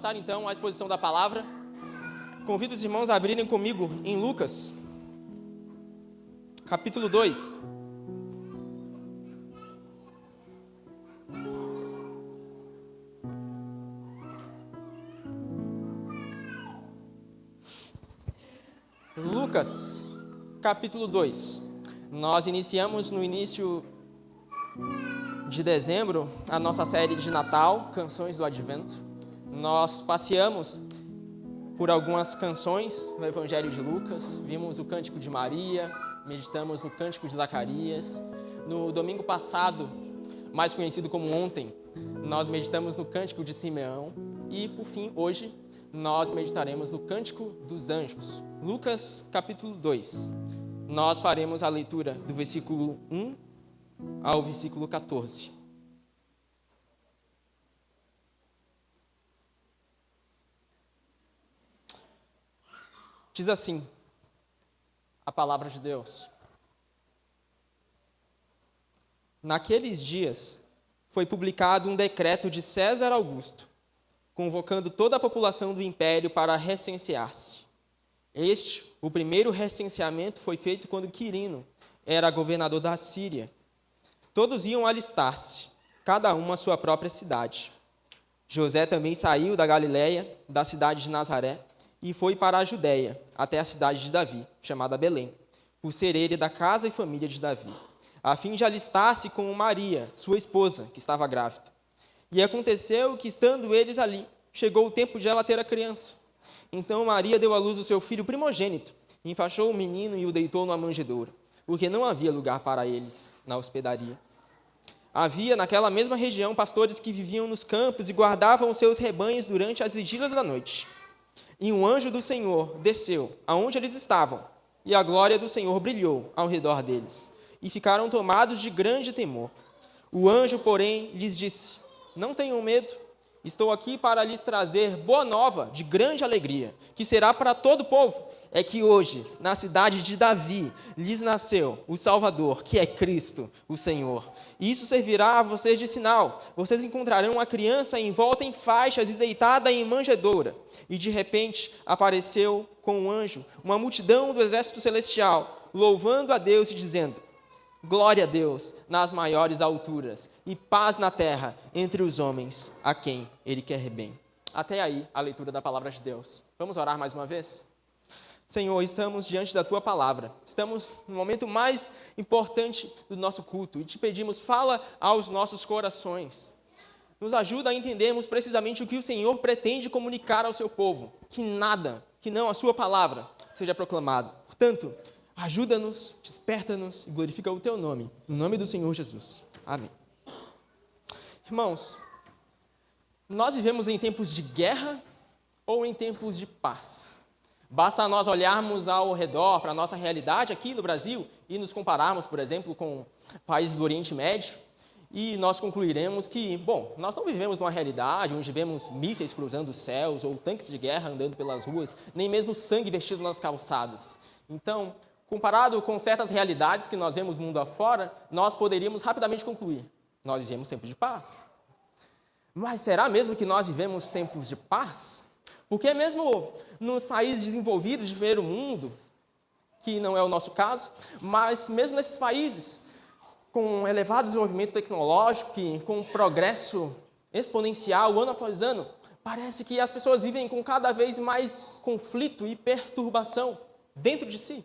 passar então à exposição da palavra. Convido os irmãos a abrirem comigo em Lucas, capítulo 2. Lucas, capítulo 2. Nós iniciamos no início de dezembro a nossa série de Natal, Canções do Advento. Nós passeamos por algumas canções no Evangelho de Lucas, vimos o Cântico de Maria, meditamos no Cântico de Zacarias. No domingo passado, mais conhecido como ontem, nós meditamos no Cântico de Simeão e, por fim, hoje, nós meditaremos no Cântico dos Anjos. Lucas, capítulo 2. Nós faremos a leitura do versículo 1 ao versículo 14. Diz assim a palavra de Deus: Naqueles dias foi publicado um decreto de César Augusto, convocando toda a população do império para recensear-se. O primeiro recenseamento foi feito quando Quirino era governador da Síria. Todos iam alistar-se, cada um à sua própria cidade. José também saiu da Galiléia, da cidade de Nazaré, e foi para a Judéia, até a cidade de Davi, chamada Belém, por ser ele da casa e família de Davi, a fim de alistar-se com Maria, sua esposa, que estava grávida. E aconteceu que, estando eles ali, chegou o tempo de ela ter a criança. Então Maria deu à luz o seu filho primogênito, enfaixou o menino e o deitou numa manjedoura, porque não havia lugar para eles na hospedaria. Havia naquela mesma região pastores que viviam nos campos e guardavam os seus rebanhos durante as vigílias da noite. E um anjo do Senhor desceu aonde eles estavam, e a glória do Senhor brilhou ao redor deles, e ficaram tomados de grande temor. O anjo, porém, lhes disse: Não tenham medo. Estou aqui para lhes trazer boa nova de grande alegria, que será para todo o povo. É que hoje, na cidade de Davi, lhes nasceu o Salvador, que é Cristo, o Senhor. E isso servirá a vocês de sinal. Vocês encontrarão uma criança envolta em faixas e deitada em manjedoura. E de repente apareceu com um anjo uma multidão do exército celestial, louvando a Deus e dizendo: Glória a Deus nas maiores alturas e paz na terra entre os homens a quem Ele quer bem. Até aí a leitura da palavra de Deus. Vamos orar mais uma vez? Senhor, estamos diante da Tua palavra. Estamos no momento mais importante do nosso culto e te pedimos, fala aos nossos corações. Nos ajuda a entendermos precisamente o que o Senhor pretende comunicar ao seu povo. Que nada, que não a Sua palavra, seja proclamado. Portanto, ajuda-nos, desperta-nos e glorifica o Teu nome. Em nome do Senhor Jesus. Amém. Irmãos, nós vivemos em tempos de guerra ou em tempos de paz? Basta nós olharmos ao redor para a nossa realidade aqui no Brasil e nos compararmos, por exemplo, com países do Oriente Médio e nós concluiremos que, bom, nós não vivemos numa realidade onde vemos mísseis cruzando os céus ou tanques de guerra andando pelas ruas, nem mesmo sangue vertido nas calçadas. Então, comparado com certas realidades que nós vemos mundo afora, nós poderíamos rapidamente concluir: nós vivemos tempos de paz. Mas será mesmo que nós vivemos tempos de paz? Porque mesmo nos países desenvolvidos de primeiro mundo, que não é o nosso caso, mas mesmo nesses países com elevado desenvolvimento tecnológico e com progresso exponencial ano após ano, parece que as pessoas vivem com cada vez mais conflito e perturbação dentro de si.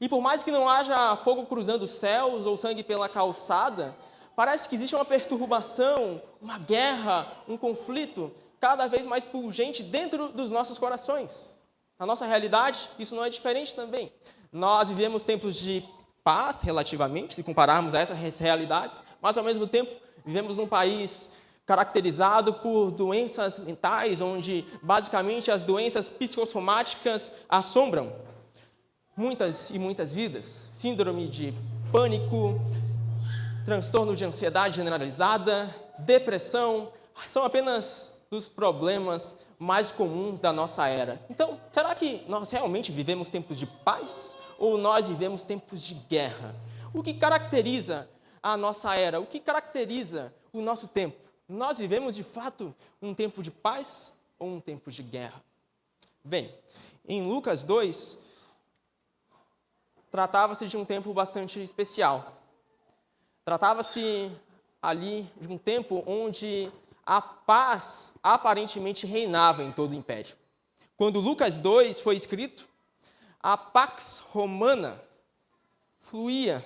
E por mais que não haja fogo cruzando os céus ou sangue pela calçada, parece que existe uma perturbação, uma guerra, um conflito cada vez mais pungente dentro dos nossos corações. Na nossa realidade, isso não é diferente também. Nós vivemos tempos de paz, relativamente, se compararmos a essas realidades, mas, ao mesmo tempo, vivemos num país caracterizado por doenças mentais, onde, basicamente, as doenças psicossomáticas assombram muitas e muitas vidas. Síndrome de pânico, transtorno de ansiedade generalizada, depressão, são apenas dos problemas mais comuns da nossa era. Então, será que nós realmente vivemos tempos de paz ou nós vivemos tempos de guerra? O que caracteriza a nossa era? O que caracteriza o nosso tempo? Nós vivemos, de fato, um tempo de paz ou um tempo de guerra? Bem, em Lucas 2, tratava-se de um tempo bastante especial. Tratava-se ali de um tempo onde a paz aparentemente reinava em todo o império. Quando Lucas 2 foi escrito, a Pax Romana fluía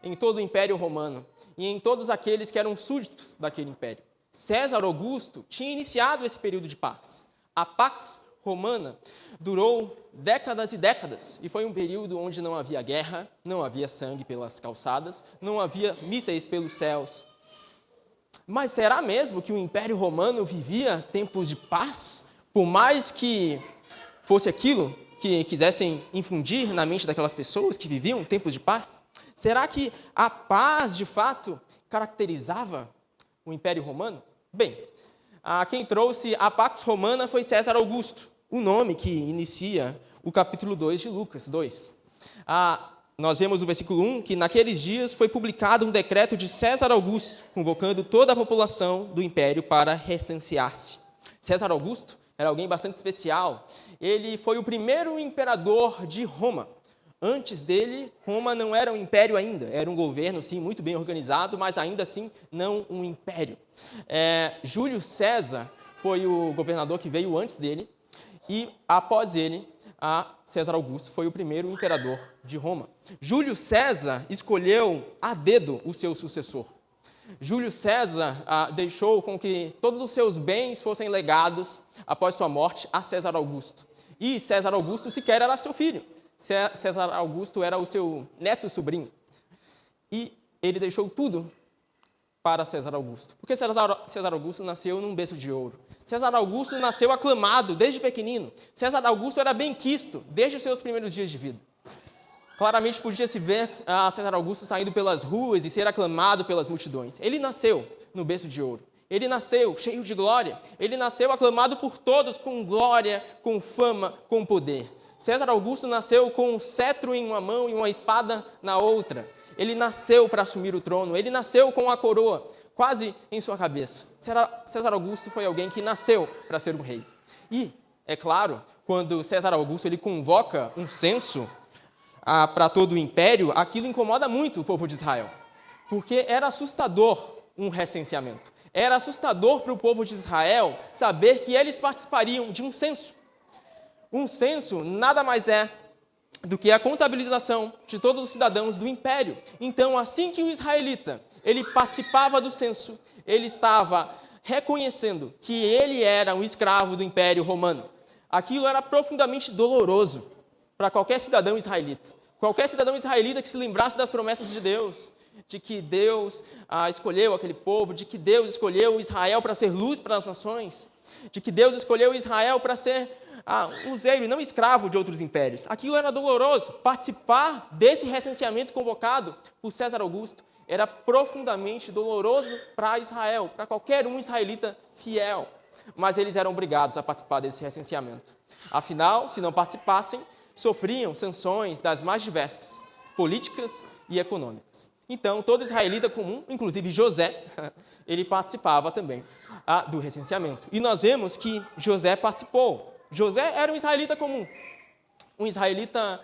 em todo o Império Romano e em todos aqueles que eram súditos daquele império. César Augusto tinha iniciado esse período de paz. A Pax Romana durou décadas e décadas e foi um período onde não havia guerra, não havia sangue pelas calçadas, não havia mísseis pelos céus. Mas será mesmo que o Império Romano vivia tempos de paz? Por mais que fosse aquilo que quisessem infundir na mente daquelas pessoas que viviam tempos de paz? Será que a paz, de fato, caracterizava o Império Romano? Bem, quem trouxe a Pax Romana foi César Augusto, o nome que inicia o capítulo 2 de Lucas 2. Nós vemos no versículo 1 que naqueles dias foi publicado um decreto de César Augusto, convocando toda a população do império para recensear-se. César Augusto era alguém bastante especial. Ele foi o primeiro imperador de Roma. Antes dele, Roma não era um império ainda, era um governo, sim, muito bem organizado, mas ainda assim não um império. Júlio César foi o governador que veio antes dele, e após ele, César Augusto foi o primeiro imperador de Roma. Júlio César escolheu a dedo o seu sucessor. Júlio César deixou com que todos os seus bens fossem legados após sua morte a César Augusto. E César Augusto sequer era seu filho. César Augusto era o seu neto-sobrinho. E ele deixou tudo para César Augusto. Porque César Augusto nasceu num berço de ouro. César Augusto nasceu aclamado desde pequenino. César Augusto era benquisto desde os seus primeiros dias de vida. Claramente podia-se ver César Augusto saindo pelas ruas e ser aclamado pelas multidões. Ele nasceu no berço de ouro. Ele nasceu cheio de glória. Ele nasceu aclamado por todos com glória, com fama, com poder. César Augusto nasceu com um cetro em uma mão e uma espada na outra. Ele nasceu para assumir o trono. Ele nasceu com a coroa quase em sua cabeça. César Augusto foi alguém que nasceu para ser um rei. E, é claro, quando César Augusto ele convoca um censo para todo o império, aquilo incomoda muito o povo de Israel. Porque era assustador um recenseamento. Era assustador para o povo de Israel saber que eles participariam de um censo. Um censo nada mais é do que a contabilização de todos os cidadãos do império. Então, assim que o israelita ele participava do censo, ele estava reconhecendo que ele era um escravo do Império Romano. Aquilo era profundamente doloroso para qualquer cidadão israelita. Qualquer cidadão israelita que se lembrasse das promessas de Deus, de que Deus escolheu aquele povo, de que Deus escolheu Israel para ser luz para as nações, de que Deus escolheu Israel para ser useiro e não escravo de outros impérios. Aquilo era doloroso. Participar desse recenseamento convocado por César Augusto era profundamente doloroso para Israel, para qualquer um israelita fiel. Mas eles eram obrigados a participar desse recenseamento. Afinal, se não participassem, sofriam sanções das mais diversas, políticas e econômicas. Então, todo israelita comum, inclusive José, ele participava também do recenseamento. E nós vemos que José participou. José era um israelita comum, um israelita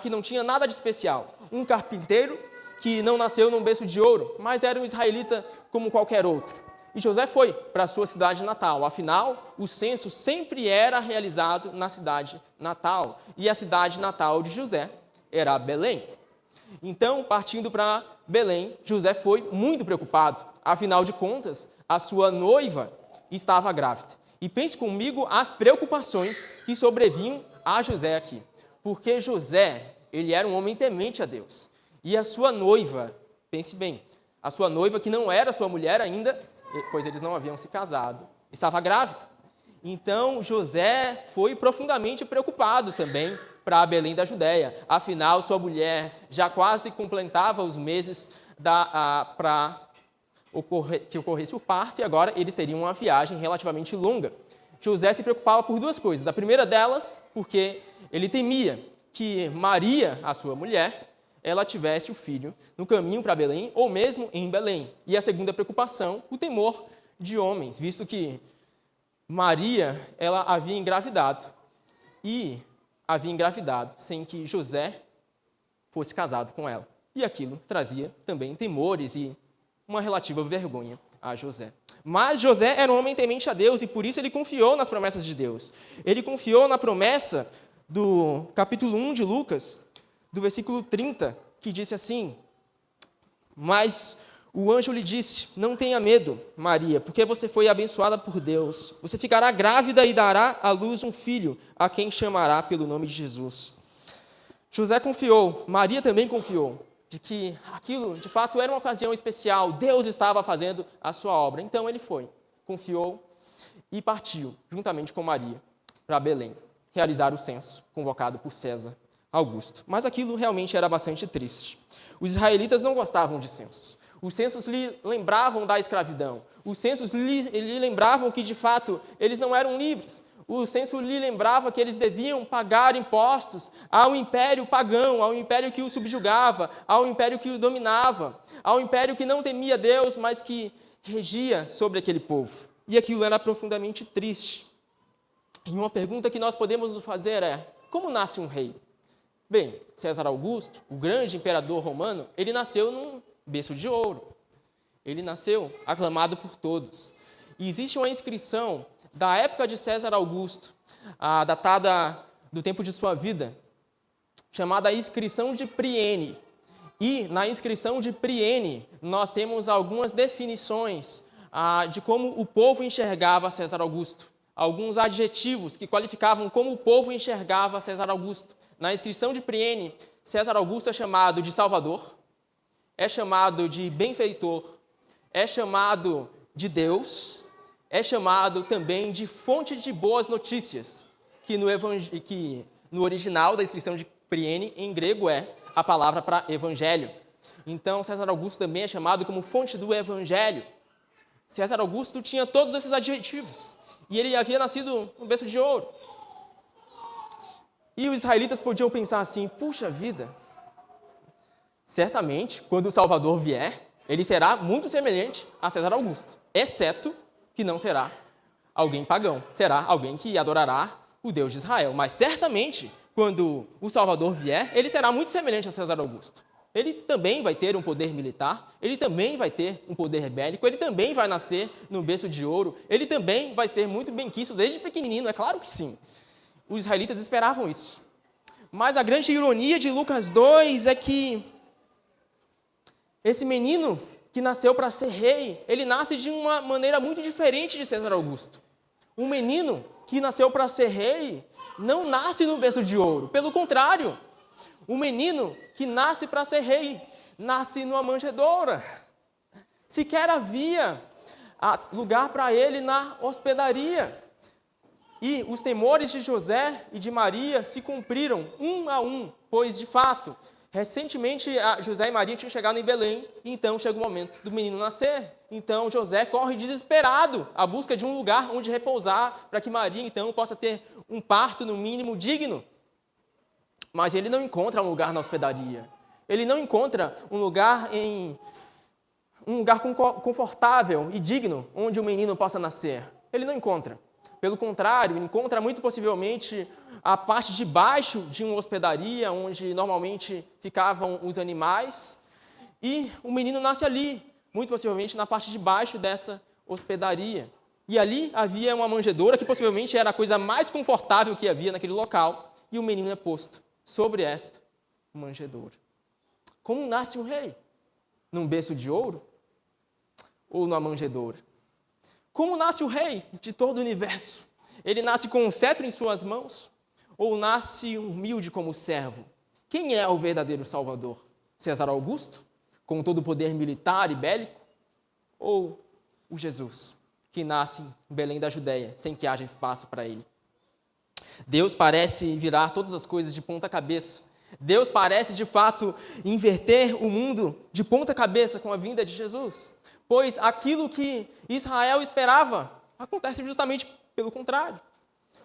que não tinha nada de especial, um carpinteiro que não nasceu num berço de ouro, mas era um israelita como qualquer outro. E José foi para a sua cidade natal. Afinal, o censo sempre era realizado na cidade natal, e a cidade natal de José era Belém. Então, partindo para Belém, José foi muito preocupado. Afinal de contas, a sua noiva estava grávida. E pense comigo as preocupações que sobrevinham a José aqui. Porque José, ele era um homem temente a Deus. E a sua noiva, pense bem, a sua noiva, que não era sua mulher ainda, pois eles não haviam se casado, estava grávida. Então, José foi profundamente preocupado também para Belém da Judéia. Afinal, sua mulher já quase completava os meses para que ocorresse o parto, e agora eles teriam uma viagem relativamente longa. José se preocupava por duas coisas. A primeira delas, porque ele temia que Maria, a sua mulher, ela tivesse o filho no caminho para Belém, ou mesmo em Belém. E a segunda preocupação, o temor de homens, visto que Maria, ela havia engravidado. E havia engravidado sem que José fosse casado com ela. E aquilo trazia também temores e uma relativa vergonha a José. Mas José era um homem temente a Deus e por isso ele confiou nas promessas de Deus. Ele confiou na promessa do capítulo 1 de Lucas, do versículo 30, que disse assim: mas o anjo lhe disse, não tenha medo, Maria, porque você foi abençoada por Deus. Você ficará grávida e dará à luz um filho, a quem chamará pelo nome de Jesus. José confiou, Maria também confiou, de que aquilo, de fato, era uma ocasião especial. Deus estava fazendo a sua obra. Então ele foi, confiou e partiu, juntamente com Maria, para Belém, realizar o censo convocado por César Augusto. Mas aquilo realmente era bastante triste. Os israelitas não gostavam de censos. Os censos lhe lembravam da escravidão. Os censos lhe lembravam que, de fato, eles não eram livres. O censo lhe lembrava que eles deviam pagar impostos ao império pagão, ao império que o subjugava, ao império que o dominava, ao império que não temia Deus, mas que regia sobre aquele povo. E aquilo era profundamente triste. E uma pergunta que nós podemos nos fazer é: como nasce um rei? Bem, César Augusto, o grande imperador romano, ele nasceu num berço de ouro. Ele nasceu aclamado por todos. E existe uma inscrição da época de César Augusto, datada do tempo de sua vida, chamada Inscrição de Priene. E na Inscrição de Priene, nós temos algumas definições de como o povo enxergava César Augusto. Alguns adjetivos que qualificavam como o povo enxergava César Augusto. Na Inscrição de Priene, César Augusto é chamado de Salvador, é chamado de benfeitor, é chamado de Deus, é chamado também de fonte de boas notícias, que no original da Inscrição de Priene, em grego, é a palavra para evangelho. Então, César Augusto também é chamado como fonte do evangelho. César Augusto tinha todos esses adjetivos, e ele havia nascido no berço de ouro. E os israelitas podiam pensar assim: puxa vida, certamente, quando o Salvador vier, ele será muito semelhante a César Augusto, exceto que não será alguém pagão, será alguém que adorará o Deus de Israel. Mas certamente, quando o Salvador vier, ele será muito semelhante a César Augusto. Ele também vai ter um poder militar, ele também vai ter um poder bélico, ele também vai nascer no berço de ouro, ele também vai ser muito benquisto desde pequenininho, é claro que sim. Os israelitas esperavam isso. Mas a grande ironia de Lucas 2 é que esse menino que nasceu para ser rei, ele nasce de uma maneira muito diferente de César Augusto. Um menino que nasceu para ser rei não nasce no berço de ouro. Pelo contrário, um menino que nasce para ser rei nasce numa manjedoura. Sequer havia lugar para ele na hospedaria. E os temores de José e de Maria se cumpriram um a um, pois, de fato, recentemente José e Maria tinham chegado em Belém, e então chega o momento do menino nascer. Então José corre desesperado à busca de um lugar onde repousar, para que Maria então possa ter um parto, no mínimo, digno. Mas ele não encontra um lugar na hospedaria. Ele não encontra um lugar confortável e digno onde o menino possa nascer. Ele não encontra. Pelo contrário, encontra muito possivelmente a parte de baixo de uma hospedaria, onde normalmente ficavam os animais, e o menino nasce ali, muito possivelmente na parte de baixo dessa hospedaria. E ali havia uma manjedoura, que possivelmente era a coisa mais confortável que havia naquele local, e o menino é posto sobre esta manjedoura. Como nasce um rei? Num berço de ouro? Ou numa manjedoura? Como nasce o rei de todo o universo? Ele nasce com um cetro em suas mãos? Ou nasce humilde como servo? Quem é o verdadeiro Salvador? César Augusto, com todo o poder militar e bélico? Ou o Jesus, que nasce em Belém da Judéia, sem que haja espaço para ele? Deus parece virar todas as coisas de ponta cabeça. Deus parece, de fato, inverter o mundo de ponta cabeça com a vinda de Jesus. Pois aquilo que Israel esperava acontece justamente pelo contrário.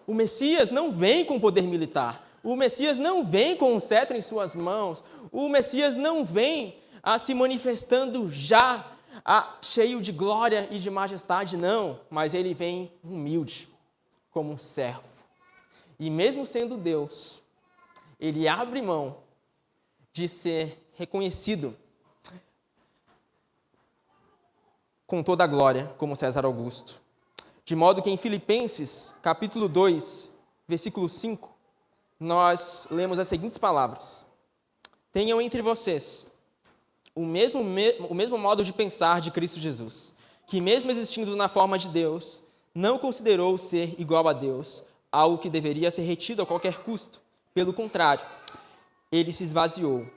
O Messias não vem com poder militar. O Messias não vem com um cetro em suas mãos. O Messias não vem se manifestando já cheio de glória e de majestade, não. Mas ele vem humilde. como um servo. E mesmo sendo Deus, ele abre mão de ser reconhecido com toda a glória como César Augusto. De modo que em Filipenses, capítulo 2, versículo 5, nós lemos as seguintes palavras: tenham entre vocês o mesmo modo de pensar de Cristo Jesus, que mesmo existindo na forma de Deus, não considerou ser igual a Deus, algo que deveria ser retido a qualquer custo. Pelo contrário, ele se esvaziou,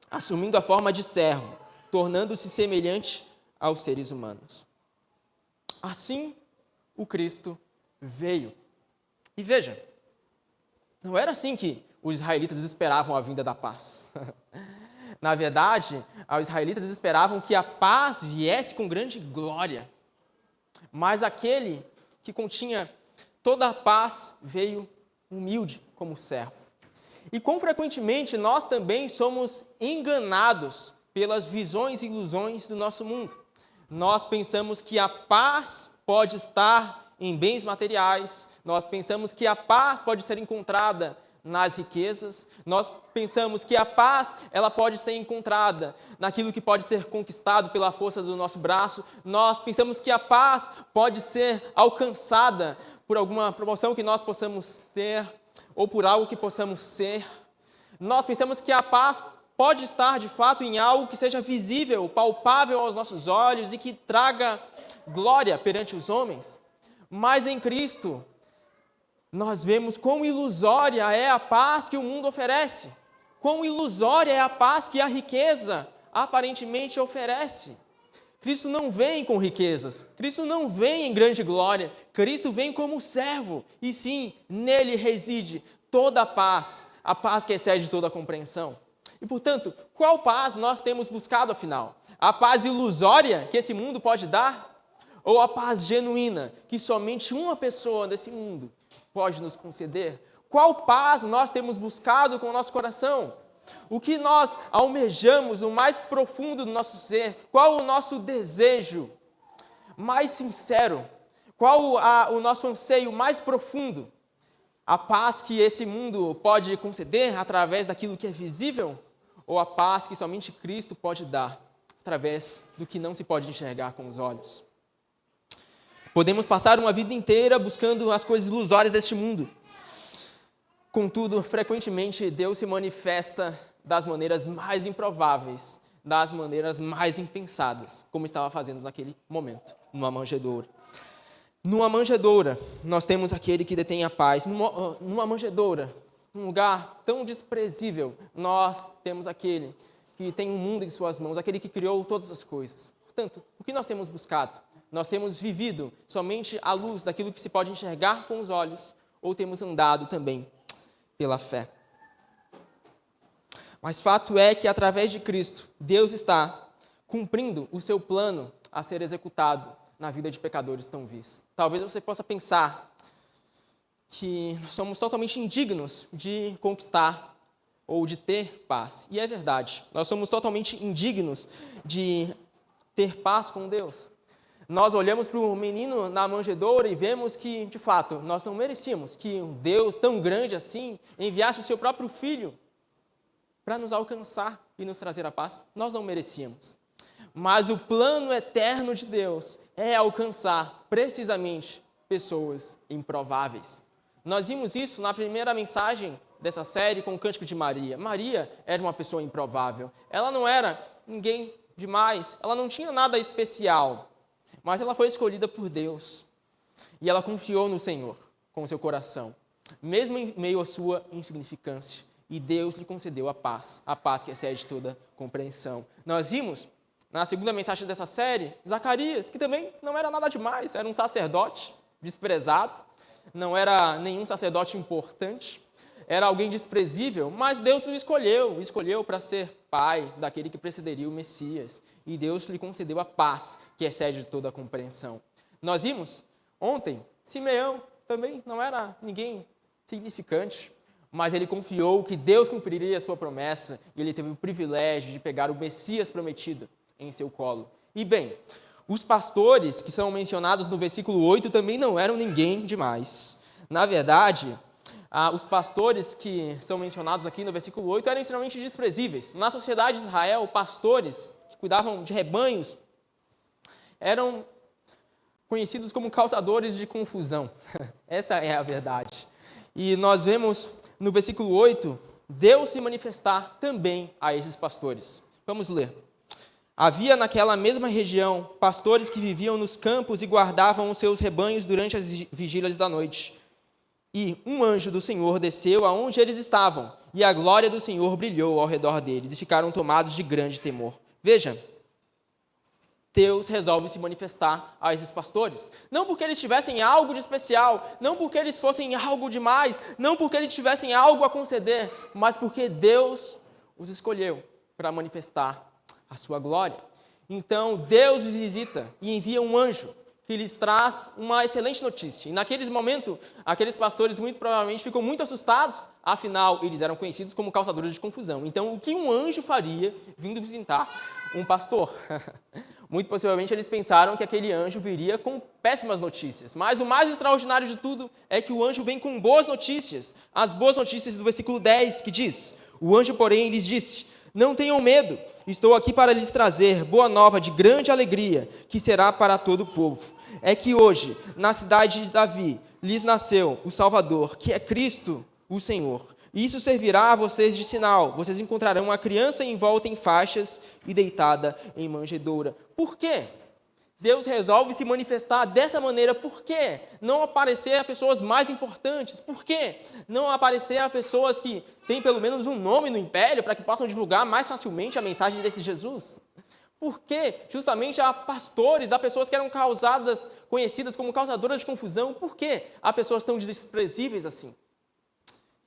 assumindo a forma de servo, tornando-se semelhante aos seres humanos. Assim, o Cristo veio. E veja, não era assim que os israelitas esperavam a vinda da paz. Na verdade, os israelitas esperavam que a paz viesse com grande glória. Mas aquele que continha toda a paz veio humilde como servo. E quão frequentemente nós também somos enganados pelas visões e ilusões do nosso mundo. Nós pensamos que a paz pode estar em bens materiais, nós pensamos que a paz pode ser encontrada nas riquezas, nós pensamos que a paz ela pode ser encontrada naquilo que pode ser conquistado pela força do nosso braço, nós pensamos que a paz pode ser alcançada por alguma promoção que nós possamos ter ou por algo que possamos ser. Nós pensamos que a paz pode estar de fato em algo que seja visível, palpável aos nossos olhos e que traga glória perante os homens. Mas em Cristo, nós vemos quão ilusória é a paz que o mundo oferece, quão ilusória é a paz que a riqueza aparentemente oferece. Cristo não vem com riquezas, Cristo não vem em grande glória, Cristo vem como servo, e sim, nele reside toda a paz que excede toda a compreensão. E, portanto, qual paz nós temos buscado, afinal? A paz ilusória que esse mundo pode dar? Ou a paz genuína que somente uma pessoa desse mundo pode nos conceder? Qual paz nós temos buscado com o nosso coração? O que nós almejamos no mais profundo do nosso ser? Qual o nosso desejo mais sincero? Qual o nosso anseio mais profundo? A paz que esse mundo pode conceder através daquilo que é visível? Ou a paz que somente Cristo pode dar através do que não se pode enxergar com os olhos? Podemos passar uma vida inteira buscando as coisas ilusórias deste mundo. Contudo, frequentemente, Deus se manifesta das maneiras mais improváveis, das maneiras mais impensadas, como estava fazendo naquele momento, numa manjedoura. Numa manjedoura, nós temos aquele que detém a paz. Numa manjedoura, num lugar tão desprezível, nós temos aquele que tem o mundo em suas mãos, aquele que criou todas as coisas. Portanto, o que nós temos buscado? Nós temos vivido somente à luz daquilo que se pode enxergar com os olhos, ou temos andado também pela fé. Mas fato é que, através de Cristo, Deus está cumprindo o seu plano a ser executado na vida de pecadores tão vis. Talvez você possa pensar que nós somos totalmente indignos de conquistar ou de ter paz. E é verdade, nós somos totalmente indignos de ter paz com Deus. Nós olhamos para o menino na manjedoura e vemos que, de fato, nós não merecíamos que um Deus tão grande assim enviasse o seu próprio Filho para nos alcançar e nos trazer a paz. Nós não merecíamos. Mas o plano eterno de Deus é alcançar precisamente pessoas improváveis. Nós vimos isso na primeira mensagem dessa série com o Cântico de Maria. Maria era uma pessoa improvável. Ela não era ninguém demais, ela não tinha nada especial. Mas ela foi escolhida por Deus e ela confiou no Senhor com o seu coração, mesmo em meio à sua insignificância. E Deus lhe concedeu a paz que excede toda compreensão. Nós vimos, na segunda mensagem dessa série, Zacarias, que também não era nada demais, era um sacerdote desprezado, não era nenhum sacerdote importante, era alguém desprezível, mas Deus o escolheu para ser pai daquele que precederia o Messias. E Deus lhe concedeu a paz que excede toda a compreensão. Nós vimos ontem, Simeão também não era ninguém significante, mas ele confiou que Deus cumpriria a sua promessa e ele teve o privilégio de pegar o Messias prometido em seu colo. E bem, os pastores que são mencionados no versículo 8 também não eram ninguém demais. Na verdade, os pastores que são mencionados aqui no versículo 8 eram extremamente desprezíveis. Na sociedade de Israel, pastores que cuidavam de rebanhos eram conhecidos como causadores de confusão. Essa é a verdade. E nós vemos no versículo 8, Deus se manifestar também a esses pastores. Vamos ler. Havia naquela mesma região pastores que viviam nos campos e guardavam os seus rebanhos durante as vigílias da noite. E um anjo do Senhor desceu aonde eles estavam, e a glória do Senhor brilhou ao redor deles, e ficaram tomados de grande temor. Veja, Deus resolve se manifestar a esses pastores. Não porque eles tivessem algo de especial, não porque eles fossem algo demais, não porque eles tivessem algo a conceder, mas porque Deus os escolheu para manifestar a sua glória. Então, Deus os visita e envia um anjo que lhes traz uma excelente notícia. E naqueles momentos, aqueles pastores muito provavelmente ficam muito assustados, afinal, eles eram conhecidos como causadores de confusão. Então, o que um anjo faria vindo visitar um pastor? Muito possivelmente eles pensaram que aquele anjo viria com péssimas notícias. Mas o mais extraordinário de tudo é que o anjo vem com boas notícias. As boas notícias do versículo 10, que diz: o anjo, porém, lhes disse: não tenham medo, estou aqui para lhes trazer boa nova de grande alegria, que será para todo o povo. É que hoje, na cidade de Davi, lhes nasceu o Salvador, que é Cristo, o Senhor. E isso servirá a vocês de sinal. Vocês encontrarão uma criança envolta em faixas e deitada em manjedoura. Por quê? Deus resolve se manifestar dessa maneira. Por quê? Não aparecer a pessoas mais importantes. Por quê? Não aparecer a pessoas que têm pelo menos um nome no império para que possam divulgar mais facilmente a mensagem desse Jesus. Por quê? Justamente a pastores, a pessoas que eram conhecidas como causadoras de confusão. Por quê? Há pessoas tão desprezíveis assim.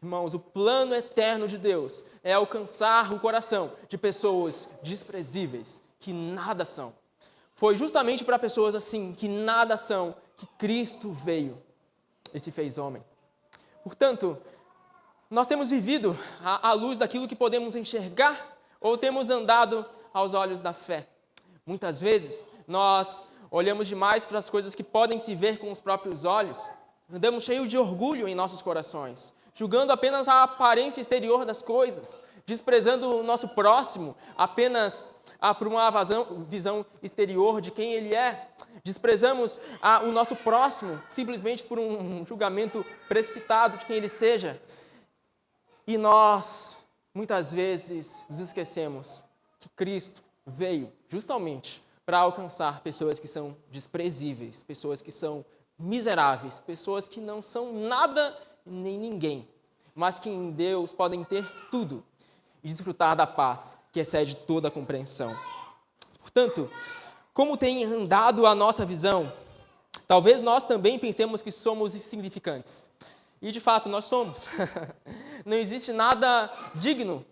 Irmãos, o plano eterno de Deus é alcançar o coração de pessoas desprezíveis, que nada são. Foi justamente para pessoas assim, que nada são, que Cristo veio e se fez homem. Portanto, nós temos vivido à luz daquilo que podemos enxergar ou temos andado aos olhos da fé. Muitas vezes, nós olhamos demais para as coisas que podem se ver com os próprios olhos, andamos cheios de orgulho em nossos corações, julgando apenas a aparência exterior das coisas, desprezando o nosso próximo apenas por uma visão exterior de quem ele é. Desprezamos o nosso próximo simplesmente por um julgamento precipitado de quem ele seja. E nós, muitas vezes, nos esquecemos que Cristo veio justamente para alcançar pessoas que são desprezíveis, pessoas que são miseráveis, pessoas que não são nada nem ninguém, mas que em Deus podem ter tudo e desfrutar da paz que excede toda a compreensão. Portanto, como tem andado a nossa visão, talvez nós também pensemos que somos insignificantes. E de fato nós somos. Não existe nada digno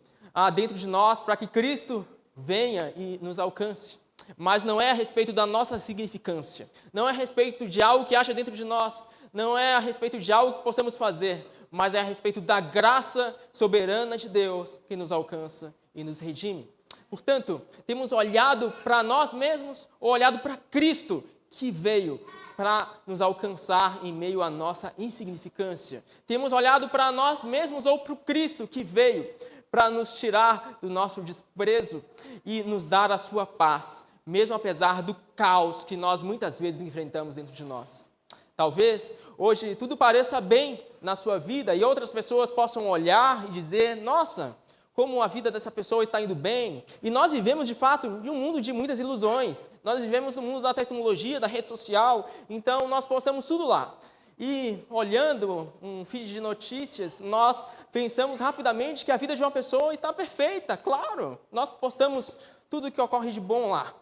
dentro de nós para que Cristo venha e nos alcance. Mas não é a respeito da nossa significância, não é a respeito de algo que acha dentro de nós, não é a respeito de algo que possamos fazer, mas é a respeito da graça soberana de Deus que nos alcança e nos redime. Portanto, temos olhado para nós mesmos ou olhado para Cristo, que veio para nos alcançar em meio à nossa insignificância. Temos olhado para nós mesmos ou para o Cristo, que veio para nos tirar do nosso desprezo e nos dar a sua paz, mesmo apesar do caos que nós muitas vezes enfrentamos dentro de nós. Talvez hoje tudo pareça bem na sua vida e outras pessoas possam olhar e dizer: nossa, como a vida dessa pessoa está indo bem. E nós vivemos, de fato, em um mundo de muitas ilusões. Nós vivemos no mundo da tecnologia, da rede social, então nós postamos tudo lá. E olhando um feed de notícias, nós pensamos rapidamente que a vida de uma pessoa está perfeita, claro. Nós postamos tudo o que ocorre de bom lá.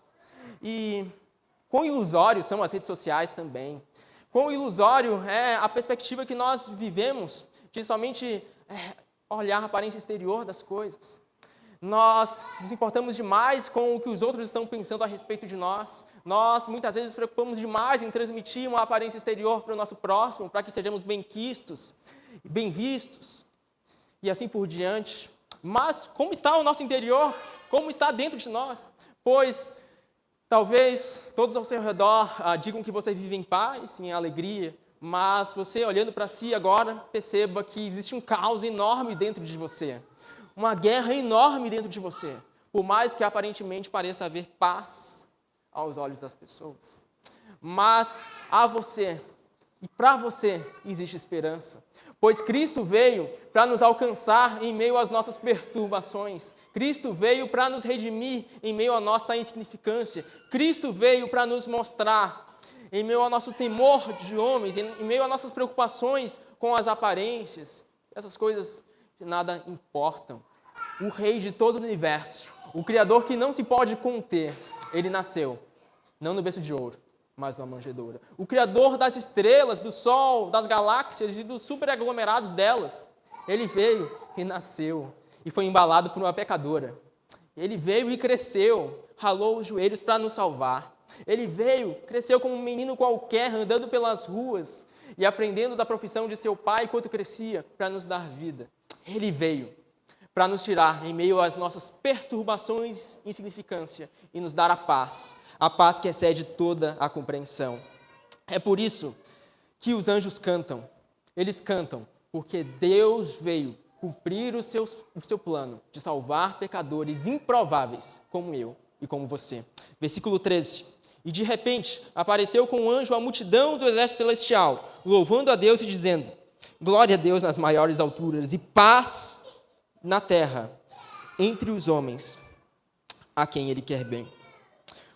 E quão ilusório são as redes sociais também. Quão ilusório é a perspectiva que nós vivemos de somente olhar a aparência exterior das coisas. Nós nos importamos demais com o que os outros estão pensando a respeito de nós. Nós, muitas vezes, nos preocupamos demais em transmitir uma aparência exterior para o nosso próximo, para que sejamos bem-quistos, bem vistos, e assim por diante. Mas como está o nosso interior? Como está dentro de nós? Pois talvez todos ao seu redor digam que você vive em paz, em alegria, mas você, olhando para si agora, perceba que existe um caos enorme dentro de você. Uma guerra enorme dentro de você. Por mais que aparentemente pareça haver paz aos olhos das pessoas. Mas a você, e para você, existe esperança. Pois Cristo veio para nos alcançar em meio às nossas perturbações. Cristo veio para nos redimir em meio à nossa insignificância. Cristo veio para nos mostrar, em meio ao nosso temor de homens, em meio às nossas preocupações com as aparências, essas coisas que nada importam. O Rei de todo o universo, o Criador que não se pode conter, ele nasceu, não no berço de ouro, mas numa manjedoura. O Criador das estrelas, do Sol, das galáxias e dos superaglomerados delas, ele veio e nasceu e foi embalado por uma pecadora. Ele veio e cresceu, ralou os joelhos para nos salvar. Ele veio, cresceu como um menino qualquer, andando pelas ruas e aprendendo da profissão de seu pai enquanto crescia, para nos dar vida. Ele veio para nos tirar em meio às nossas perturbações e insignificância e nos dar a paz que excede toda a compreensão. É por isso que os anjos cantam. Eles cantam porque Deus veio cumprir o seu plano de salvar pecadores improváveis como eu e como você. Versículo 13. E de repente apareceu com um anjo a multidão do exército celestial, louvando a Deus e dizendo: glória a Deus nas maiores alturas e paz na terra entre os homens a quem Ele quer bem.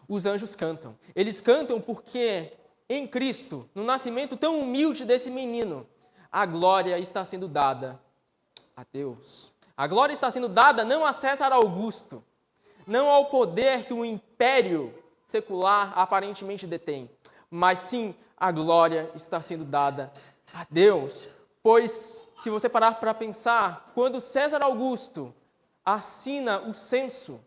Os anjos cantam. Eles cantam porque em Cristo, no nascimento tão humilde desse menino, a glória está sendo dada a Deus. A glória está sendo dada não a César Augusto, não ao poder que o império secular aparentemente detém, mas sim a glória está sendo dada a Deus. Pois, se você parar para pensar, quando César Augusto assina o censo,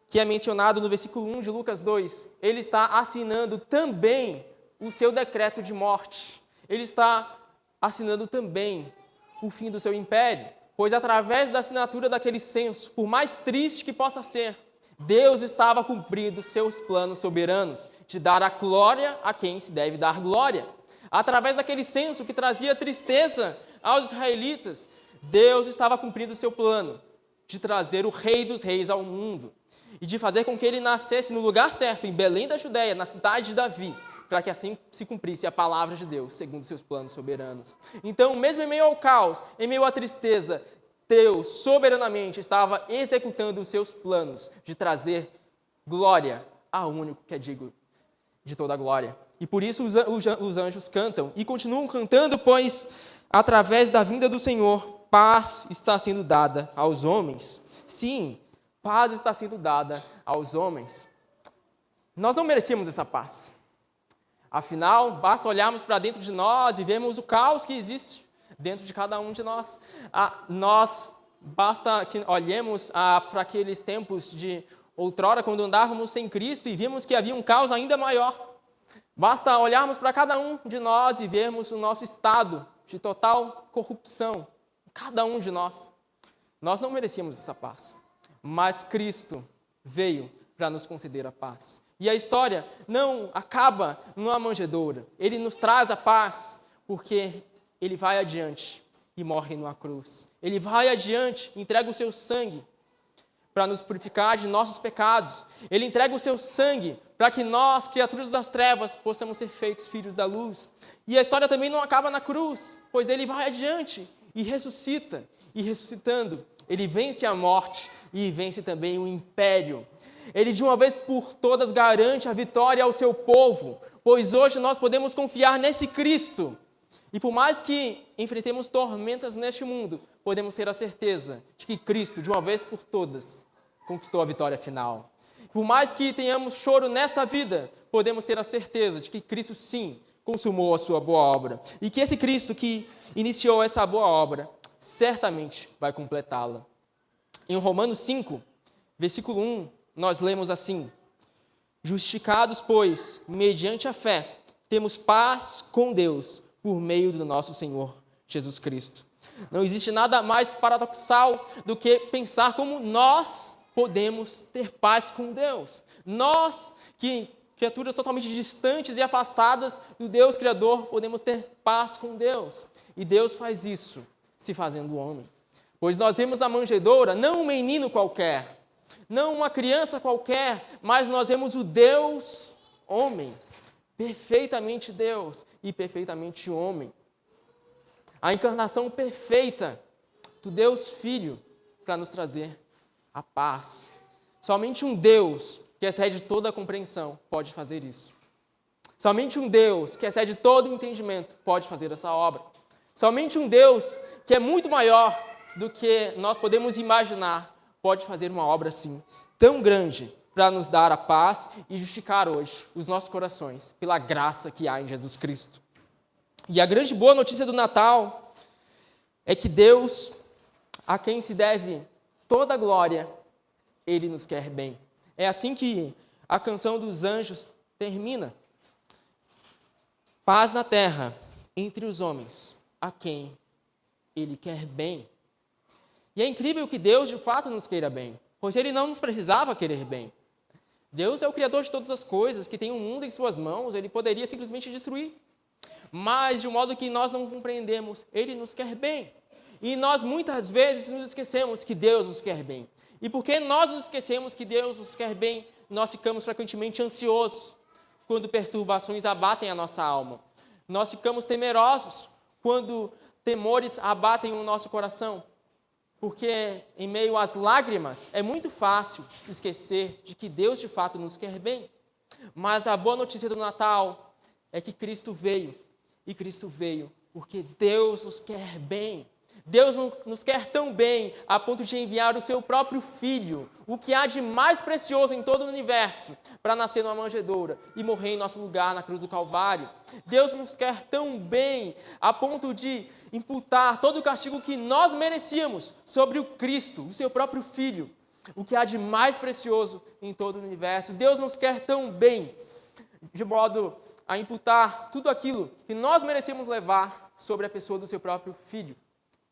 que é mencionado no versículo 1 de Lucas 2, ele está assinando também o seu decreto de morte. Ele está assinando também o fim do seu império, pois através da assinatura daquele censo, por mais triste que possa ser, Deus estava cumprindo seus planos soberanos de dar a glória a quem se deve dar glória. Através daquele censo que trazia tristeza aos israelitas, Deus estava cumprindo o seu plano de trazer o Rei dos Reis ao mundo e de fazer com que ele nascesse no lugar certo, em Belém da Judéia, na cidade de Davi, para que assim se cumprisse a palavra de Deus, segundo seus planos soberanos. Então, mesmo em meio ao caos, em meio à tristeza, Deus soberanamente estava executando os seus planos de trazer glória ao único que é digno de toda a glória. E por isso os anjos cantam e continuam cantando, pois através da vinda do Senhor, paz está sendo dada aos homens. Sim, paz está sendo dada aos homens. Nós não merecíamos essa paz. Afinal, basta olharmos para dentro de nós e vermos o caos que existe dentro de cada um de nós. Basta que olhemos para aqueles tempos de outrora, quando andávamos sem Cristo e vimos que havia um caos ainda maior. Basta olharmos para cada um de nós e vermos o nosso estado de total corrupção. Cada um de nós. Nós não merecíamos essa paz, mas Cristo veio para nos conceder a paz. E a história não acaba numa manjedoura. Ele nos traz a paz porque Ele vai adiante e morre numa cruz. Ele vai adiante, entrega o seu sangue para nos purificar de nossos pecados. Ele entrega o seu sangue para que nós, criaturas das trevas, possamos ser feitos filhos da luz. E a história também não acaba na cruz, pois Ele vai adiante e ressuscita. E ressuscitando, Ele vence a morte e vence também o império. Ele de uma vez por todas garante a vitória ao seu povo, pois hoje nós podemos confiar nesse Cristo. E por mais que enfrentemos tormentas neste mundo, podemos ter a certeza de que Cristo, de uma vez por todas, conquistou a vitória final. Por mais que tenhamos choro nesta vida, podemos ter a certeza de que Cristo, sim, consumou a sua boa obra. E que esse Cristo que iniciou essa boa obra, certamente vai completá-la. Em Romanos 5, versículo 1, nós lemos assim: justificados, pois, mediante a fé, temos paz com Deus, por meio do nosso Senhor Jesus Cristo. Não existe nada mais paradoxal do que pensar como nós podemos ter paz com Deus. Nós que criaturas totalmente distantes e afastadas do Deus Criador, podemos ter paz com Deus. E Deus faz isso se fazendo homem. Pois nós vemos na manjedoura não um menino qualquer, não uma criança qualquer, mas nós vemos o Deus homem, perfeitamente Deus e perfeitamente homem. A encarnação perfeita do Deus Filho para nos trazer a paz. Somente um Deus que excede toda a compreensão pode fazer isso. Somente um Deus que excede todo o entendimento pode fazer essa obra. Somente um Deus que é muito maior do que nós podemos imaginar pode fazer uma obra assim, tão grande, para nos dar a paz e justificar hoje os nossos corações pela graça que há em Jesus Cristo. E a grande boa notícia do Natal é que Deus, a quem se deve toda a glória, Ele nos quer bem. É assim que a canção dos anjos termina. Paz na terra, entre os homens, a quem Ele quer bem. E é incrível que Deus, de fato, nos queira bem, pois Ele não nos precisava querer bem. Deus é o Criador de todas as coisas, que tem o mundo em suas mãos, Ele poderia simplesmente destruir. Mas, de um modo que nós não compreendemos, Ele nos quer bem. E nós, muitas vezes, nos esquecemos que Deus nos quer bem. E porque nós nos esquecemos que Deus nos quer bem, nós ficamos frequentemente ansiosos quando perturbações abatem a nossa alma. Nós ficamos temerosos quando temores abatem o nosso coração. Porque em meio às lágrimas é muito fácil se esquecer de que Deus de fato nos quer bem. Mas a boa notícia do Natal é que Cristo veio. E Cristo veio porque Deus nos quer bem. Deus nos quer tão bem a ponto de enviar o seu próprio Filho, o que há de mais precioso em todo o universo, para nascer numa manjedoura e morrer em nosso lugar na cruz do Calvário. Deus nos quer tão bem a ponto de imputar todo o castigo que nós merecíamos sobre o Cristo, o seu próprio Filho, o que há de mais precioso em todo o universo. Deus nos quer tão bem, de modo a imputar tudo aquilo que nós merecíamos levar sobre a pessoa do seu próprio Filho.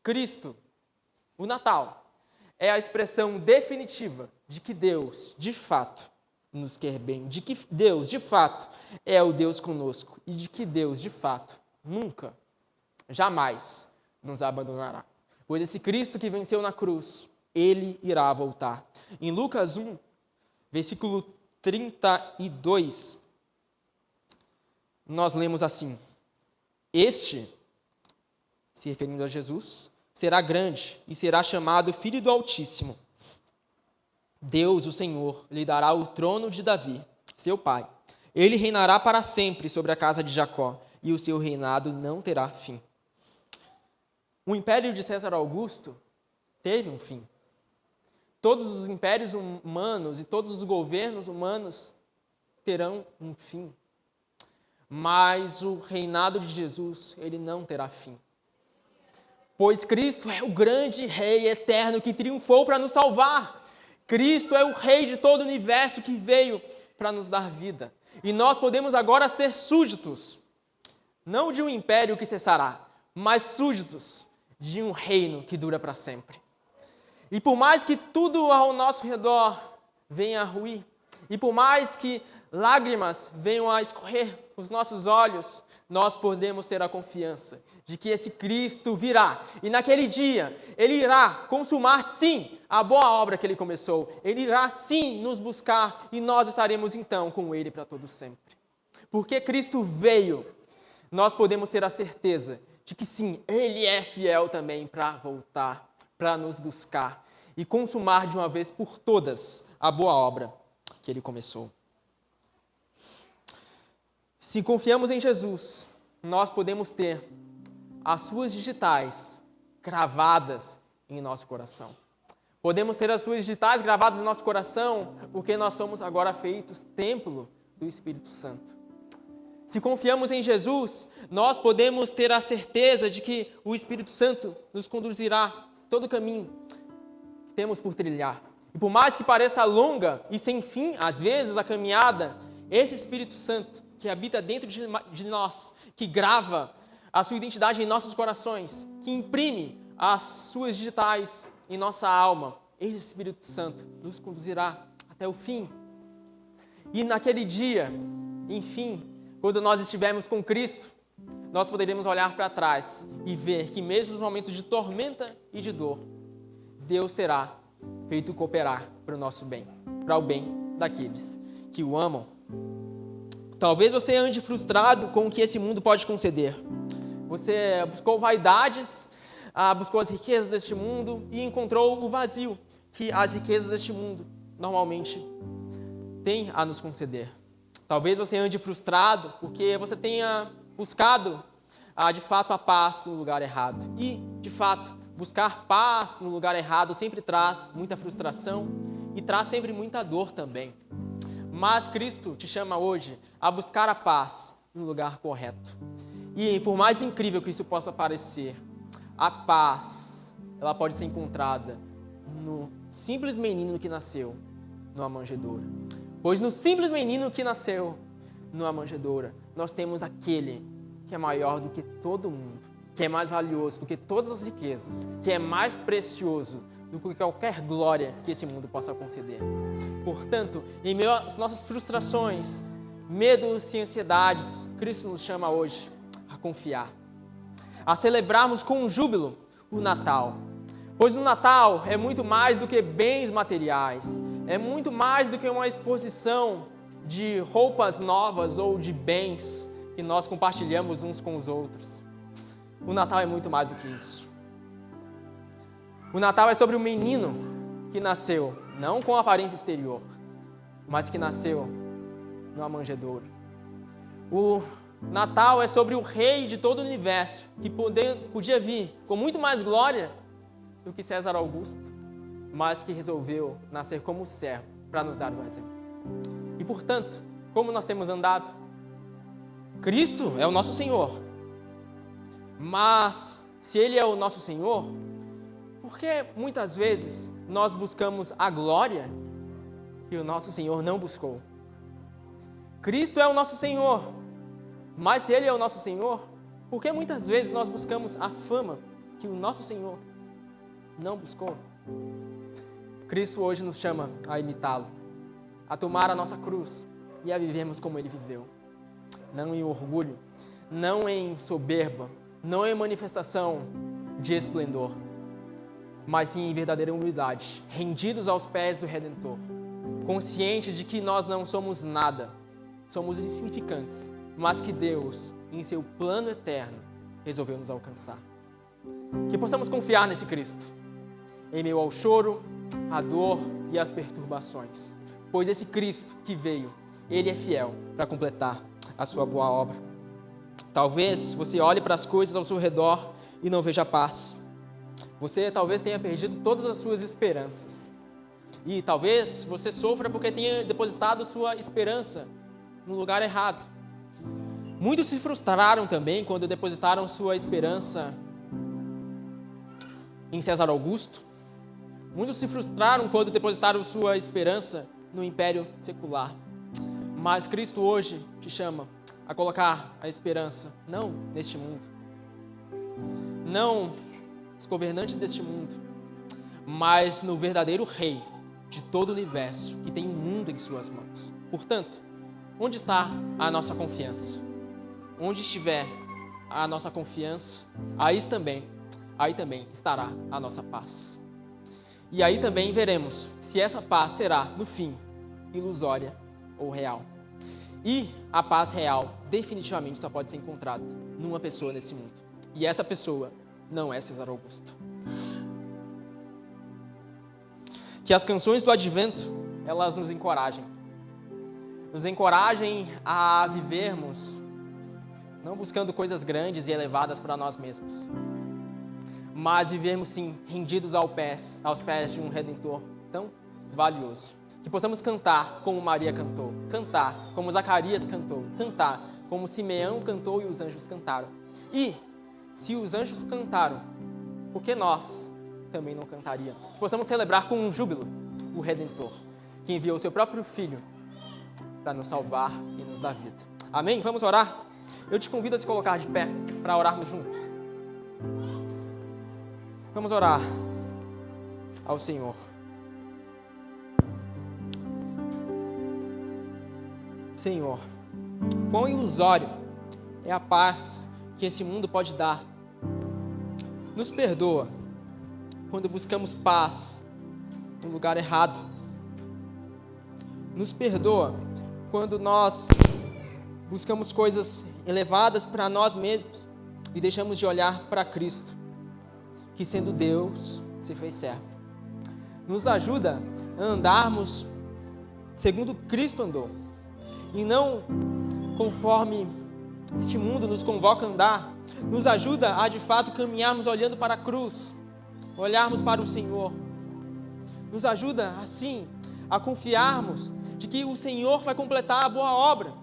Cristo, o Natal, é a expressão definitiva de que Deus, de fato, nos quer bem, de que Deus, de fato, é o Deus conosco e de que Deus, de fato, nunca, jamais nos abandonará. Pois esse Cristo que venceu na cruz, Ele irá voltar. Em Lucas 1, versículo 32, nós lemos assim: Este, se referindo a Jesus, será grande e será chamado Filho do Altíssimo. Deus, o Senhor, lhe dará o trono de Davi, seu pai. Ele reinará para sempre sobre a casa de Jacó, e o seu reinado não terá fim. O império de César Augusto teve um fim. Todos os impérios humanos e todos os governos humanos terão um fim. Mas o reinado de Jesus, ele não terá fim. Pois Cristo é o grande Rei eterno que triunfou para nos salvar. Cristo é o Rei de todo o universo que veio para nos dar vida. E nós podemos agora ser súditos, não de um império que cessará, mas súditos de um reino que dura para sempre. E por mais que tudo ao nosso redor venha a ruir, e por mais que lágrimas venham a escorrer os nossos olhos, nós podemos ter a confiança de que esse Cristo virá. E naquele dia, Ele irá consumar, sim, a boa obra que Ele começou. Ele irá, sim, nos buscar e nós estaremos, então, com Ele para todo sempre. Porque Cristo veio, nós podemos ter a certeza de que, sim, Ele é fiel também para voltar, para nos buscar e consumar de uma vez por todas a boa obra que Ele começou. Se confiamos em Jesus, nós podemos ter as suas digitais gravadas em nosso coração. Podemos ter as suas digitais gravadas em nosso coração porque nós somos agora feitos templo do Espírito Santo. Se confiamos em Jesus, nós podemos ter a certeza de que o Espírito Santo nos conduzirá todo o caminho que temos por trilhar. E por mais que pareça longa e sem fim, às vezes, a caminhada, esse Espírito Santo que habita dentro de nós, que grava a sua identidade em nossos corações, que imprime as suas digitais em nossa alma, esse Espírito Santo nos conduzirá até o fim. E naquele dia, enfim, quando nós estivermos com Cristo, nós poderemos olhar para trás e ver que mesmo nos momentos de tormenta e de dor, Deus terá feito cooperar para o nosso bem, para o bem daqueles que o amam. Talvez você ande frustrado com o que esse mundo pode conceder. Você buscou vaidades, buscou as riquezas deste mundo e encontrou o vazio que as riquezas deste mundo normalmente têm a nos conceder. Talvez você ande frustrado porque você tenha buscado, de fato, a paz no lugar errado. E, de fato, buscar paz no lugar errado sempre traz muita frustração e traz sempre muita dor também. Mas Cristo te chama hoje a buscar a paz no lugar correto. E, por mais incrível que isso possa parecer, a paz, ela pode ser encontrada no simples menino que nasceu numa manjedoura. Pois no simples menino que nasceu numa manjedoura, nós temos aquele que é maior do que todo mundo, que é mais valioso do que todas as riquezas, que é mais precioso do que qualquer glória que esse mundo possa conceder. Portanto, em meio às nossas frustrações, medos e ansiedades, Cristo nos chama hoje a confiar, a celebrarmos com júbilo o Natal. Pois o Natal é muito mais do que bens materiais, é muito mais do que uma exposição de roupas novas ou de bens que nós compartilhamos uns com os outros. O Natal é muito mais do que isso. O Natal é sobre o menino que nasceu, não com aparência exterior, mas que nasceu numa manjedoura. O Natal é sobre o rei de todo o universo, que podia vir com muito mais glória do que César Augusto, mas que resolveu nascer como servo para nos dar um exemplo. E, portanto, como nós temos andado? Cristo é o nosso Senhor. Mas, se Ele é o nosso Senhor, por que muitas vezes nós buscamos a glória que o nosso Senhor não buscou? Cristo é o nosso Senhor, mas se Ele é o nosso Senhor, por que muitas vezes nós buscamos a fama que o nosso Senhor não buscou? Cristo hoje nos chama a imitá-lo, a tomar a nossa cruz e a vivermos como Ele viveu. Não em orgulho, não em soberba, não em manifestação de esplendor, mas sim em verdadeira humildade, rendidos aos pés do Redentor, conscientes de que nós não somos nada, somos insignificantes, mas que Deus, em seu plano eterno, resolveu nos alcançar. Que possamos confiar nesse Cristo, em meio ao choro, à dor e às perturbações, pois esse Cristo que veio, Ele é fiel para completar a sua boa obra. Talvez você olhe para as coisas ao seu redor e não veja paz. Você talvez tenha perdido todas as suas esperanças. E talvez você sofra porque tenha depositado sua esperança no lugar errado. Muitos se frustraram também quando depositaram sua esperança em César Augusto. Muitos se frustraram quando depositaram sua esperança no império secular. Mas Cristo hoje te chama a colocar a esperança, não neste mundo, não nos governantes deste mundo, mas no verdadeiro Rei de todo o universo, que tem o mundo em suas mãos. Portanto, onde está a nossa confiança? Onde estiver a nossa confiança, aí também estará a nossa paz. E aí também veremos se essa paz será, no fim, ilusória ou real. E a paz real definitivamente só pode ser encontrada numa pessoa nesse mundo. E essa pessoa não é César Augusto. Que as canções do Advento, elas nos encorajem. Nos encorajem a vivermos, não buscando coisas grandes e elevadas para nós mesmos, mas vivermos sim, rendidos aos pés de um Redentor tão valioso. Que possamos cantar como Maria cantou, cantar como Zacarias cantou, cantar como Simeão cantou e os anjos cantaram. E, se os anjos cantaram, por que nós também não cantaríamos? Que possamos celebrar com um júbilo o Redentor, que enviou o seu próprio Filho para nos salvar e nos dar vida. Amém? Vamos orar? Eu te convido a se colocar de pé para orarmos juntos. Vamos orar ao Senhor. Senhor, quão ilusório é a paz que esse mundo pode dar. Nos perdoa quando buscamos paz no lugar errado. Nos perdoa quando nós buscamos coisas elevadas para nós mesmos e deixamos de olhar para Cristo, que sendo Deus se fez servo. Nos ajuda a andarmos segundo Cristo andou, e não conforme este mundo nos convoca a andar. Nos ajuda a de fato caminharmos olhando para a cruz, olharmos para o Senhor. Nos ajuda assim a confiarmos de que o Senhor vai completar a boa obra,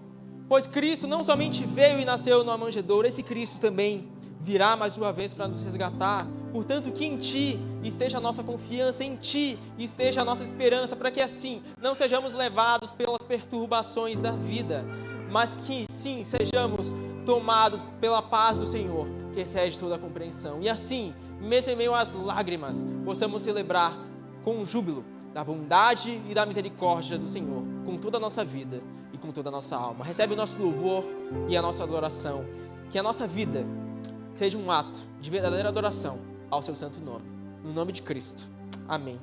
pois Cristo não somente veio e nasceu numa manjedoura, esse Cristo também virá mais uma vez para nos resgatar. Portanto, que em Ti esteja a nossa confiança, em Ti esteja a nossa esperança, para que assim não sejamos levados pelas perturbações da vida, mas que sim sejamos tomados pela paz do Senhor, que excede toda a compreensão. E assim, mesmo em meio às lágrimas, possamos celebrar com júbilo da bondade e da misericórdia do Senhor, com toda a nossa vida e com toda a nossa alma. Recebe o nosso louvor e a nossa adoração. Que a nossa vida seja um ato de verdadeira adoração ao seu santo nome. No nome de Cristo. Amém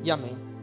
e amém.